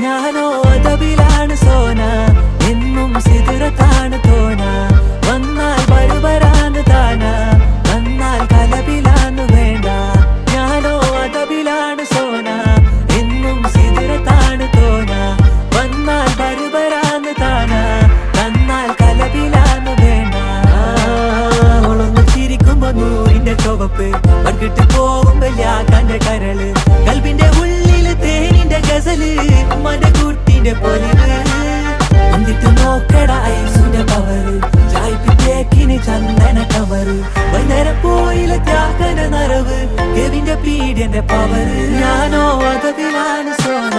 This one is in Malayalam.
ഞാനോ അതബിലാണ് സോന, എന്നും സിദറത്താണ് തോന. വന്നാൽ ബരുബരാന്ന് താന, വന്നാൽ കലബിലാന്ന് വേണ്ട. ഞാനോ അതബിലാണ് സോന, എന്നും സിദറത്താണ് തോന. വന്നാൽ ബരുബരാന്ന് താന, വന്നാൽ കലബിലാന്ന് വേണ്ട. അവളൊന്ന് ചിരിക്കുമ്പോ നൂറിന്റെ ചുവപ്പ്, പങ്കിട്ട് പോകുമ്പോ യാക്കാന്റെ കരള്. കൽബിന്റെ ഉള്ളില് തേനിന്റെ ഗസല്, മടകൂട്ടിന്റെ പൊലിവ്. എന്നിട്ട് നോക്കട ഐസുന്റെ പവറ്, ചായ്പിറ്റേക്കിന് ചന്ദന കവറ്. വൈകുന്നേരം പോയില്ല ത്യാഗന നരവ്, കെവിന്റെ പീഡിയന്റെ പവറ്. ഞാനോ അതബിലാണ് സോന.